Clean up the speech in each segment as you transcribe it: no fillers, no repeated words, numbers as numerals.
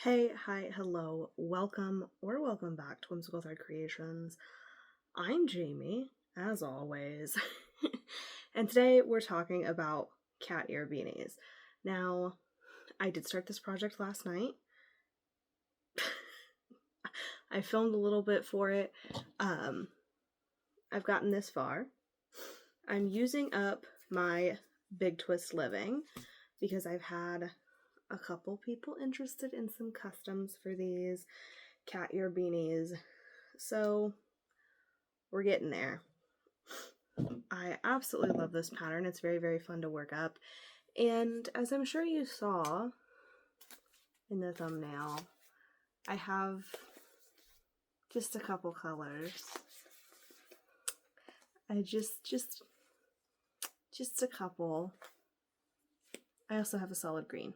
Hey, hi, hello, welcome or welcome back to Whimsical Thread Creations. I'm Jamie, as always, and today we're talking about cat ear beanies. Now, I did start this project last night. I filmed a little bit for it. I've gotten this far. I'm using up my Big Twist Living because I've had a couple people interested in some customs for these cat ear beanies, so we're getting there. I absolutely love this pattern. It's very, very fun to work up, and as I'm sure you saw in the thumbnail, I have just a couple colors. Just a couple. I also have a solid green.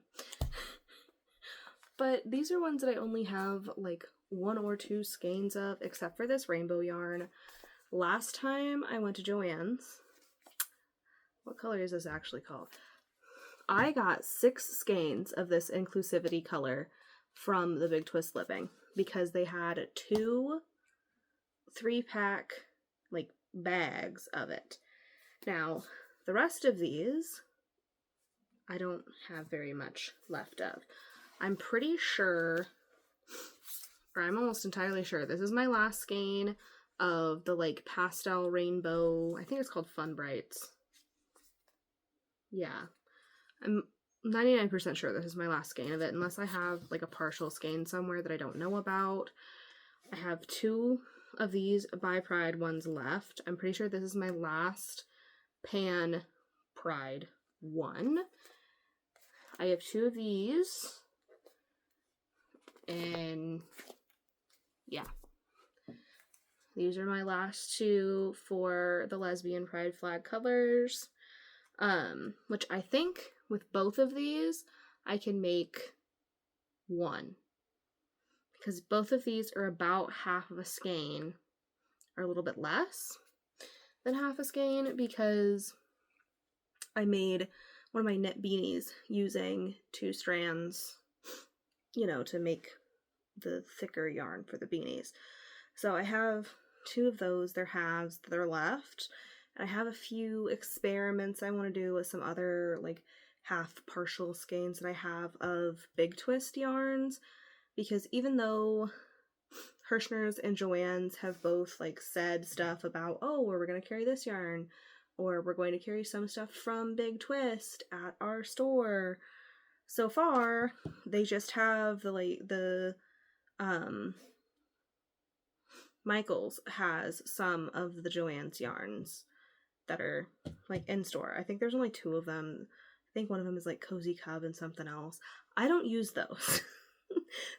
But these are ones that I only have like 1 or 2 skeins of, except for this rainbow yarn. Last time I went to Joann's, what color is this actually called? I got 6 skeins of this inclusivity color from the Big Twist Living because they had 2 3-pack like bags of it. Now, the rest of these, I don't have very much left of. I'm pretty sure, or I'm almost entirely sure, this is my last skein of the like pastel rainbow, I think it's called Fun Brights. Yeah, I'm 99% sure this is my last skein of it, unless I have like a partial skein somewhere that I don't know about. I have 2 of these By Pride ones left. I'm pretty sure this is my last Pan Pride one. I have 2 of these, and yeah, these are my last 2 for the Lesbian Pride flag colors, which I think with both of these I can make 1, because both of these are about half of a skein, or a little bit less than half a skein, because I made one of my knit beanies using 2 strands, to make the thicker yarn for the beanies. So I have 2 of those, they're halves that are left. And I have a few experiments I want to do with some other like half partial skeins that I have of Big Twist yarns, because even though Hirschner's and Joann's have both like said stuff about, oh, we're going to carry this yarn, or we're going to carry some stuff from Big Twist at our store, so far they just have the Michaels has some of the Joann's yarns that are like in store. I think there's only 2 of them. I think one of them is like Cozy Cub and something else. I don't use those.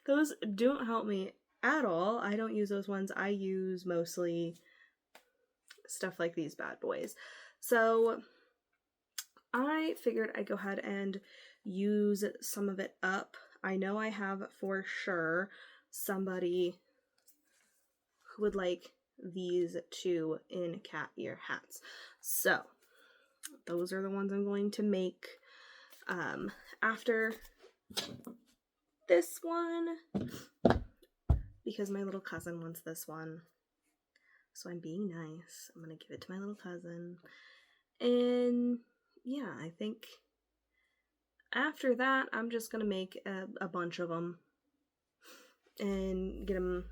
Those don't help me at all. I don't use those ones. I use mostly stuff like these bad boys. So I figured I'd go ahead and use some of it up. I know I have for sure somebody who would like these 2 in cat ear hats. So those are the ones I'm going to make after this one, because my little cousin wants this one. So I'm being nice. I'm going to give it to my little cousin. And yeah, I think after that, I'm just going to make a bunch of them and get them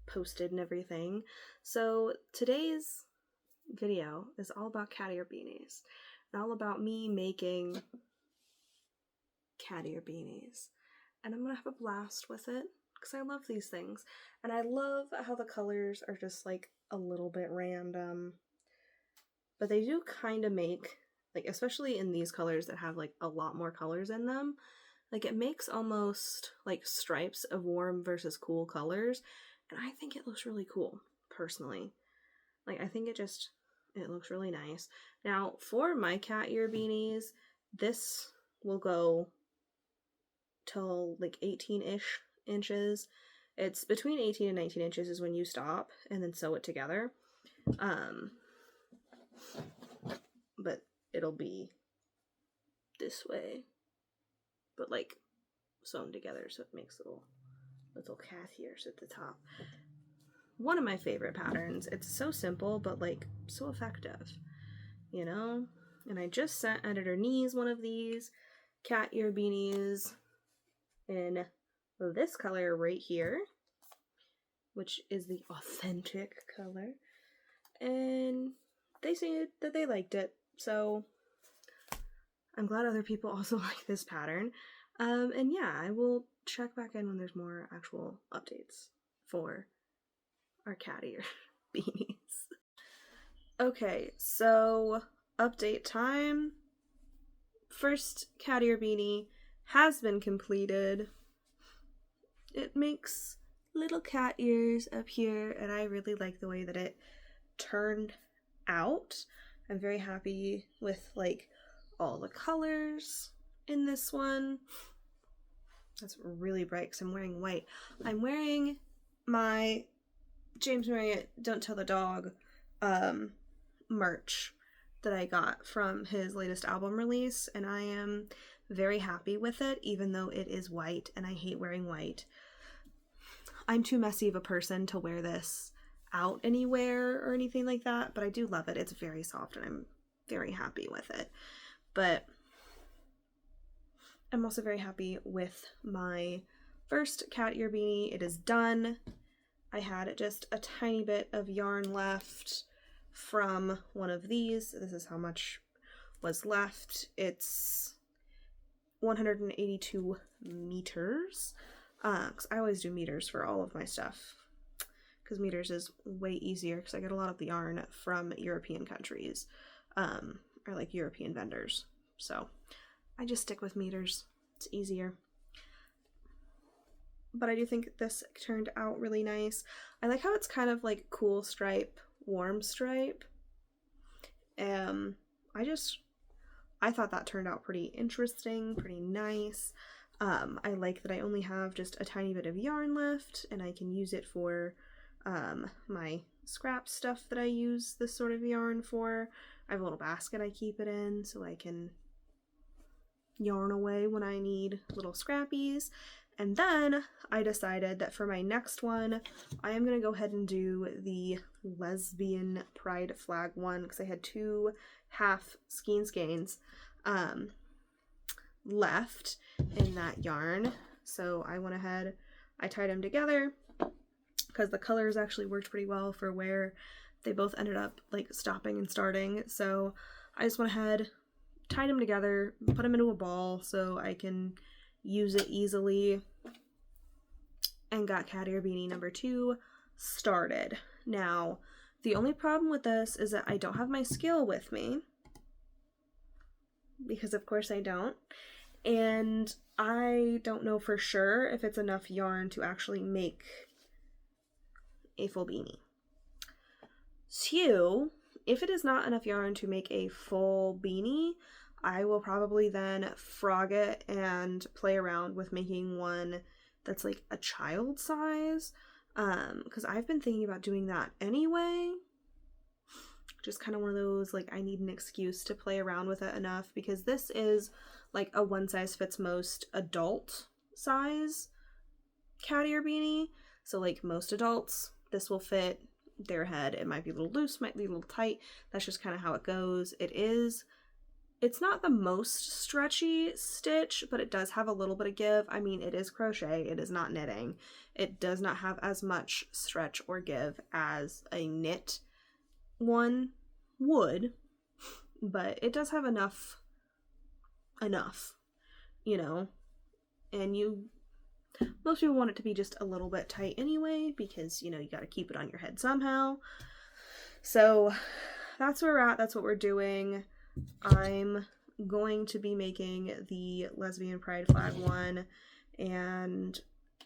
posted and everything. So today's video is all about cat ear beanies, and all about me making cat ear beanies. And I'm going to have a blast with it, because I love these things. And I love how the colors are just like a little bit random, but they do kind of make, like, especially in these colors that have like a lot more colors in them, like it makes almost like stripes of warm versus cool colors, and I think it looks really cool, personally. Like, I think it looks really nice. Now, for my cat ear beanies, this will go till like 18-ish inches. It's between 18 and 19 inches is when you stop and then sew it together. But it'll be this way, but like sewn together, so it makes little little cat ears at the top. One of my favorite patterns. It's so simple, but like so effective, you know? And I just sent Editor Knees one of these cat ear beanies in this color right here, which is the authentic color. And they said that they liked it, so I'm glad other people also like this pattern. And yeah, I will check back in when there's more actual updates for our cat ear beanies. Okay, so update time. First cat ear beanie has been completed. It makes little cat ears up here, and I really like the way that it turned out. I'm very happy with like all the colors in this one. That's really bright because I'm wearing white. I'm wearing my James Marriott Don't Tell the Dog merch that I got from his latest album release, and I am very happy with it, even though it is white and I hate wearing white. I'm too messy of a person to wear this out anywhere or anything like that, but I do love it. It's very soft and I'm very happy with it. But I'm also very happy with my first cat ear beanie. It is done. I had just a tiny bit of yarn left from one of these. This is how much was left. It's 182 meters. Because I always do meters for all of my stuff. Because meters is way easier because I get a lot of the yarn from European countries. Or like European vendors. So I just stick with meters. It's easier. But I do think this turned out really nice. I like how it's kind of like cool stripe, warm stripe. I thought that turned out pretty interesting, pretty nice. I like that I only have just a tiny bit of yarn left, and I can use it for my scrap stuff that I use this sort of yarn for. I have a little basket I keep it in so I can yarn away when I need little scrappies. And then I decided that for my next one, I am going to go ahead and do the lesbian pride flag one because I had 2 half skeins left in that yarn. So I went ahead, I tied them together because the colors actually worked pretty well for where they both ended up like stopping and starting. So I just went ahead, tied them together, put them into a ball so I can use it easily, and got cat ear beanie number 2 started. Now, the only problem with this is that I don't have my scale with me, because of course I don't, and I don't know for sure if it's enough yarn to actually make a full beanie. So, if it is not enough yarn to make a full beanie, I will probably then frog it and play around with making one that's like a child size, because I've been thinking about doing that anyway. Just kind of one of those, like, I need an excuse to play around with it enough, because this is like a one size fits most adult size cat ear beanie. So like most adults, this will fit their head. It might be a little loose, might be a little tight. That's just kind of how it goes. It's not the most stretchy stitch, but it does have a little bit of give. I mean, it is crochet, it is not knitting. It does not have as much stretch or give as a knit one would, but it does have enough, you know, and most people want it to be just a little bit tight anyway, because, you know, you got to keep it on your head somehow. So that's where we're at. That's what we're doing. I'm going to be making the lesbian pride flag one and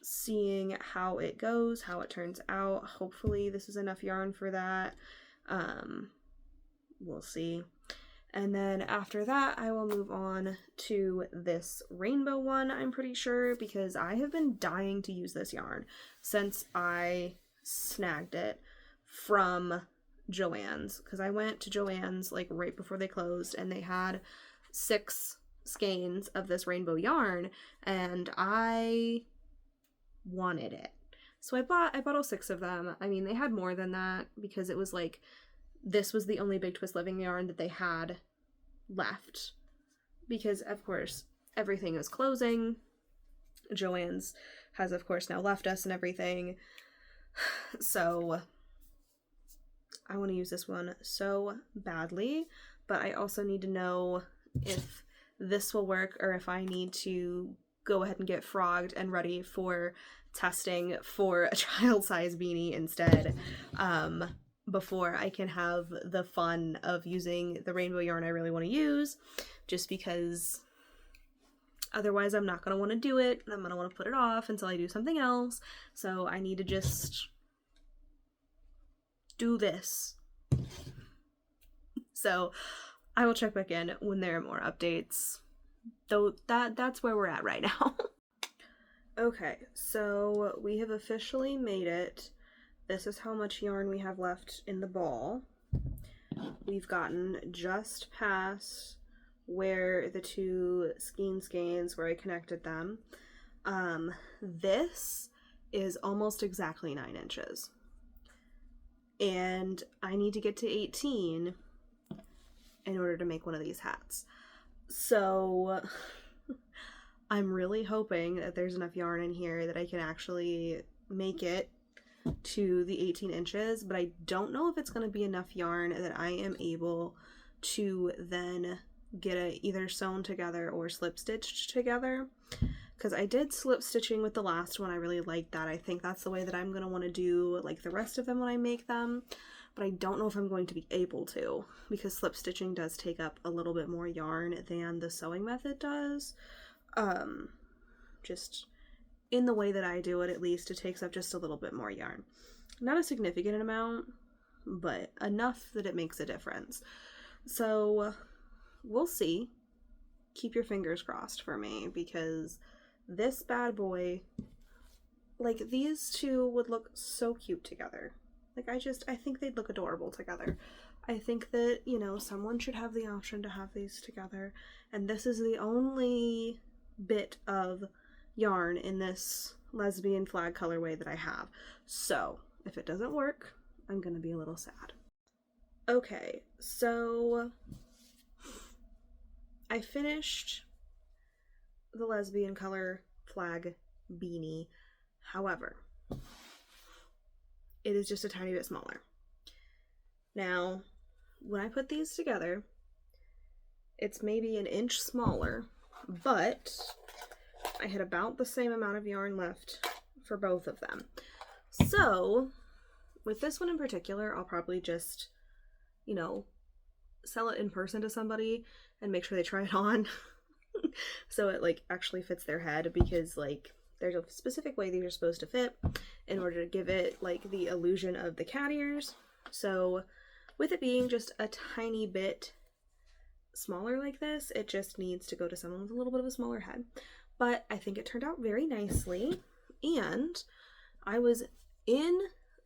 seeing how it goes, how it turns out. Hopefully this is enough yarn for that. We'll see. And then after that, I will move on to this rainbow one, I'm pretty sure, because I have been dying to use this yarn since I snagged it from Joann's, because I went to Joann's like right before they closed, and they had 6 skeins of this rainbow yarn, and I wanted it. So I bought all 6 of them. I mean, they had more than that because it was like, this was the only Big Twist Living yarn that they had left. Because, of course, everything is closing. Joann's has, of course, now left us and everything. So I want to use this one so badly, but I also need to know if this will work or if I need to go ahead and get frogged and ready for testing for a child size beanie instead, before I can have the fun of using the rainbow yarn I really want to use, just because otherwise I'm not going to want to do it and I'm going to want to put it off until I do something else. So I need to just do this. So I will check back in when there are more updates, though that's where we're at right now. Okay, so we have officially made it. This is how much yarn we have left in the ball. We've gotten just past where the 2 skeins where I connected them. This is almost exactly 9 inches. And I need to get to 18 in order to make one of these hats. So I'm really hoping that there's enough yarn in here that I can actually make it to the 18 inches, but I don't know if it's going to be enough yarn that I am able to then get it either sewn together or slip stitched together, because I did slip stitching with the last one. I really liked that. I think that's the way that I'm going to want to do like the rest of them when I make them, but I don't know if I'm going to be able to, because slip stitching does take up a little bit more yarn than the sewing method does. Just in the way that I do it, at least, it takes up just a little bit more yarn. Not a significant amount, but enough that it makes a difference. So we'll see. Keep your fingers crossed for me, because this bad boy, like, these 2 would look so cute together. Like, I think they'd look adorable together. I think that, you know, someone should have the option to have these together, and this is the only bit of yarn in this lesbian flag colorway that I have. So if it doesn't work, I'm gonna be a little sad. Okay, so I finished the lesbian color flag beanie. However, it is just a tiny bit smaller. Now, when I put these together, it's maybe an inch smaller, but I had about the same amount of yarn left for both of them. So with this one in particular, I'll probably just, you know, sell it in person to somebody and make sure they try it on so it like actually fits their head, because like there's a specific way these are supposed to fit in order to give it like the illusion of the cat ears. So with it being just a tiny bit smaller like this, it just needs to go to someone with a little bit of a smaller head. But I think it turned out very nicely, and I was in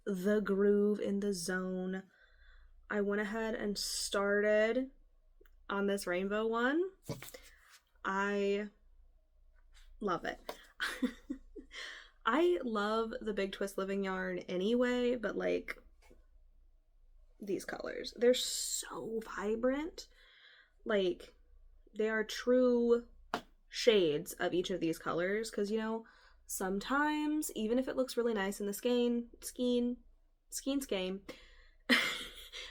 the groove, in the zone. I went ahead and started on this rainbow one. I love it. I love the Big Twist Living yarn anyway, but like these colors, they're so vibrant. Like, they are true shades of each of these colors, because, you know, sometimes even if it looks really nice in the skein,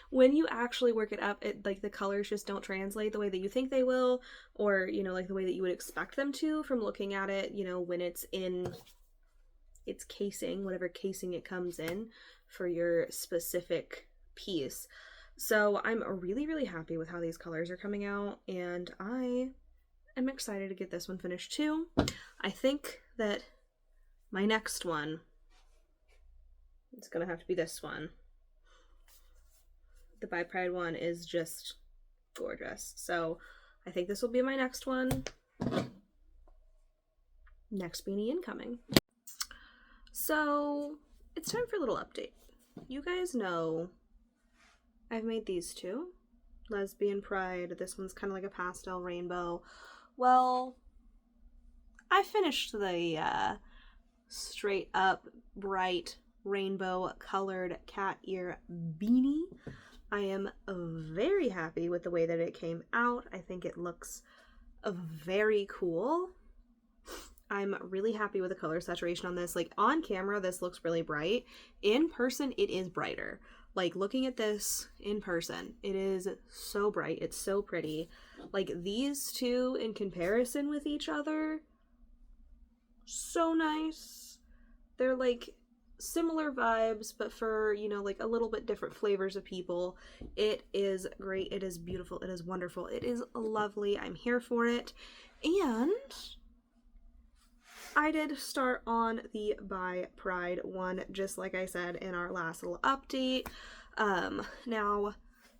when you actually work it up, it like the colors just don't translate the way that you think they will, or, you know, like the way that you would expect them to from looking at it, you know, when it's in its casing, whatever casing it comes in for your specific piece. So I'm really, really happy with how these colors are coming out, and I am excited to get this one finished too. I think that my next one, it's gonna have to be this one. The By Pride one is just gorgeous. So I think this will be my next one. Next beanie incoming. So it's time for a little update. You guys know I've made these 2. Lesbian Pride. This one's kind of like a pastel rainbow. Well, I finished the straight up bright rainbow colored cat ear beanie. I am very happy with the way that it came out. I think it looks very cool. I'm really happy with the color saturation on this. Like on camera, this looks really bright. In person, it is brighter. Like looking at this in person, it is so bright. It's so pretty. Like these two in comparison with each other, so nice. They're like similar vibes, but for, you know, like a little bit different flavors of people. It is great. It is beautiful. It is wonderful. It is lovely. I'm here for it. And I did start on the By Pride one, just like I said in our last little update. Now,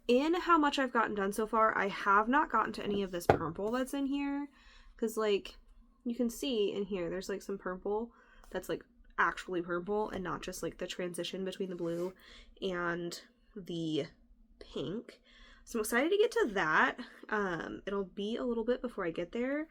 in how much I've gotten done so far, I have not gotten to any of this purple that's in here, because, like, you can see in here, there's, like, some purple that's, like, actually purple, and not just, like, the transition between the blue and the pink. So I'm excited to get to that. It'll be a little bit before I get there.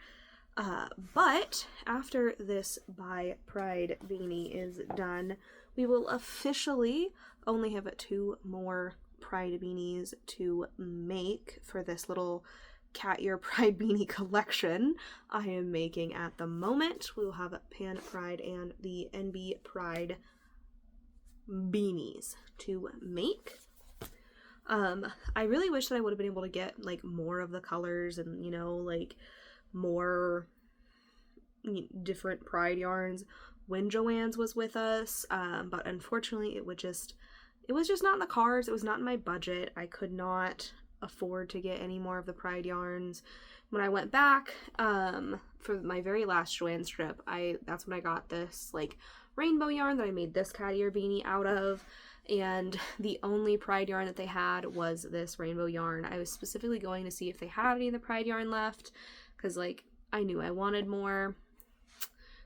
But after this By Pride beanie is done, we will officially only have 2 more Pride beanies to make for this little cat ear Pride beanie collection I am making at the moment. We will have Pan Pride and the NB Pride beanies to make. I really wish that I would have been able to get like more of the colors and, you know, like more different Pride yarns when Joann's was with us, but unfortunately it was just not in the cards. It was not in my budget. I could not afford to get any more of the Pride yarns. When I went back for my very last Joann's trip, that's when I got this like rainbow yarn that I made this cat ear beanie out of, and the only Pride yarn that they had was this rainbow yarn. I was specifically going to see if they had any of the Pride yarn left, because like I knew I wanted more.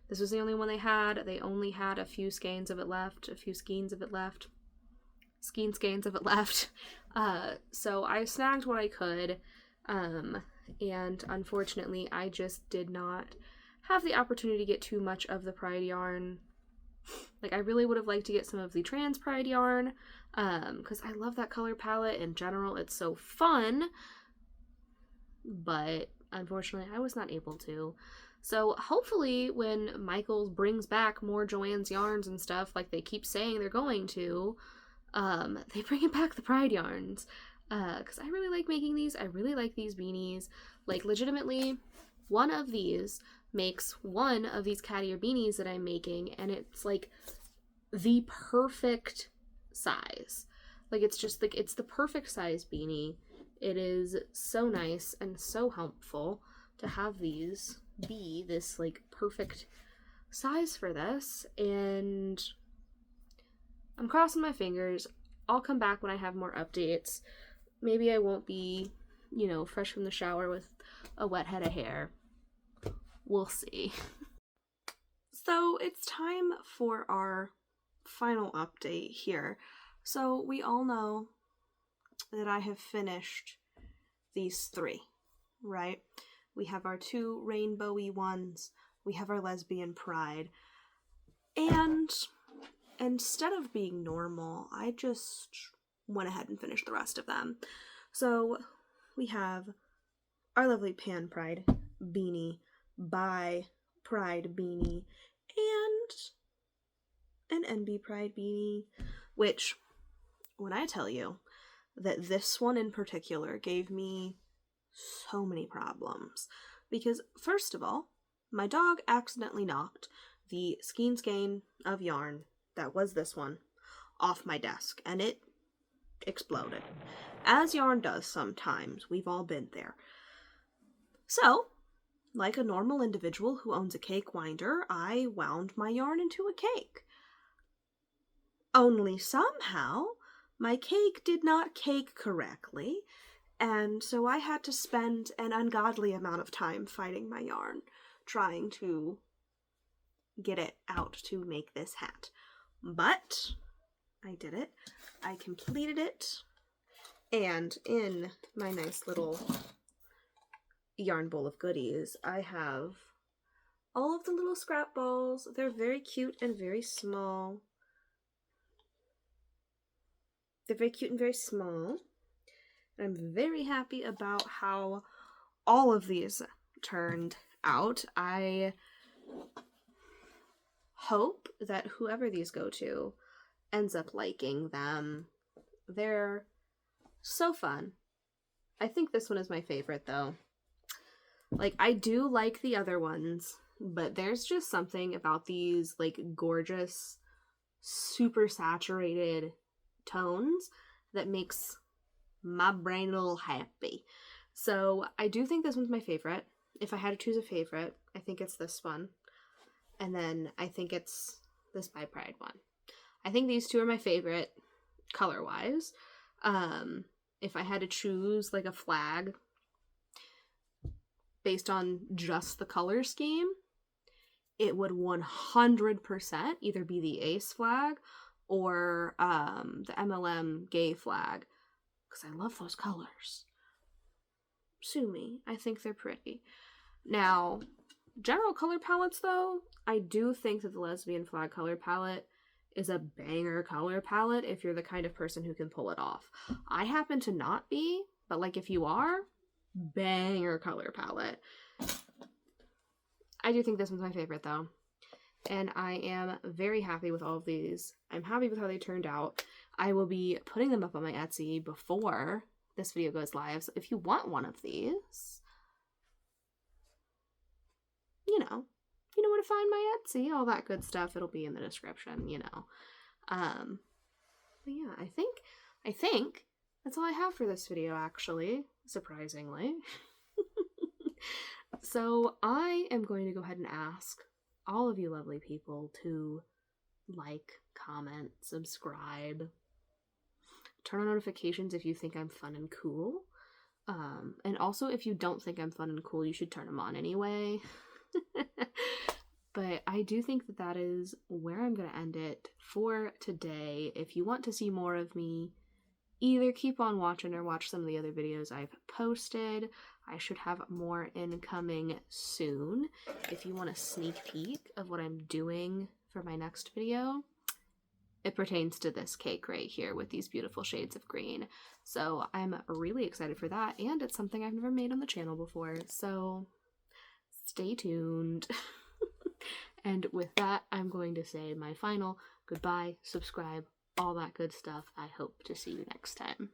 This was the only one they had. They only had a few skeins of it left. So I snagged what I could, and unfortunately I just did not have the opportunity to get too much of the Pride yarn. Like I really would have liked to get some of the trans Pride yarn, because I love that color palette in general. It's so fun, but unfortunately I was not able to. So hopefully when Michaels brings back more Joann's yarns and stuff, like they keep saying they're going to, they bring back the Pride yarns, because I really like making these. I really like these beanies. Like legitimately, one of these makes one of these cat ear beanies that I'm making, and it's like the perfect size. Like it's just like, it's the perfect size beanie. It is so nice and so helpful to have these be this like perfect size for this, and I'm crossing my fingers. I'll come back when I have more updates. Maybe I won't be, you know, fresh from the shower with a wet head of hair. We'll see. So it's time for our final update here. So we all know that I have finished these 3, right? We have our 2 rainbowy ones. We have our lesbian Pride. And instead of being normal, I just went ahead and finished the rest of them. So we have our lovely Pan Pride beanie, By Pride beanie, and an NB Pride beanie, which, when I tell you that this one in particular gave me so many problems, because first of all, my dog accidentally knocked the skein of yarn that was this one off my desk, and it exploded, as yarn does sometimes. We've all been there. So, like a normal individual who owns a cake winder, I wound my yarn into a cake. Only somehow my cake did not cake correctly, and so I had to spend an ungodly amount of time fighting my yarn, trying to get it out to make this hat. But I did it. I completed it. And in my nice little yarn bowl of goodies, I have all of the little scrap balls. They're very cute and very small. They're very cute and very small. And I'm very happy about how all of these turned out. I hope that whoever these go to ends up liking them. They're so fun. I think this one is my favorite though. Like, I do like the other ones, but there's just something about these like gorgeous, super saturated tones that makes my brain a little happy. So I do think this one's my favorite. If I had to choose a favorite, I think it's this one. And then I think it's this By Pride one. I think these two are my favorite color-wise. If I had to choose like a flag based on just the color scheme, it would 100% either be the Ace flag or the MLM gay flag, because I love those colors. Sue me, I think they're pretty. Now, general color palettes though, I do think that the lesbian flag color palette is a banger color palette if you're the kind of person who can pull it off. I happen to not be, but like if you are, banger color palette. I do think this one's my favorite though. And I am very happy with all of these. I'm happy with how they turned out. I will be putting them up on my Etsy before this video goes live. So if you want one of these, you know where to find my Etsy, all that good stuff. It'll be in the description, you know. But yeah, I think that's all I have for this video, actually, surprisingly. So I am going to go ahead and ask all of you lovely people to like, comment, subscribe, turn on notifications if you think I'm fun and cool. And also, if you don't think I'm fun and cool, you should turn them on anyway. But I do think that that is where I'm going to end it for today. If you want to see more of me, either keep on watching or watch some of the other videos I've posted. I should have more incoming soon. If you want a sneak peek of what I'm doing for my next video, it pertains to this cake right here with these beautiful shades of green. So I'm really excited for that, and it's something I've never made on the channel before, so stay tuned. And with that, I'm going to say my final goodbye, subscribe, all that good stuff. I hope to see you next time.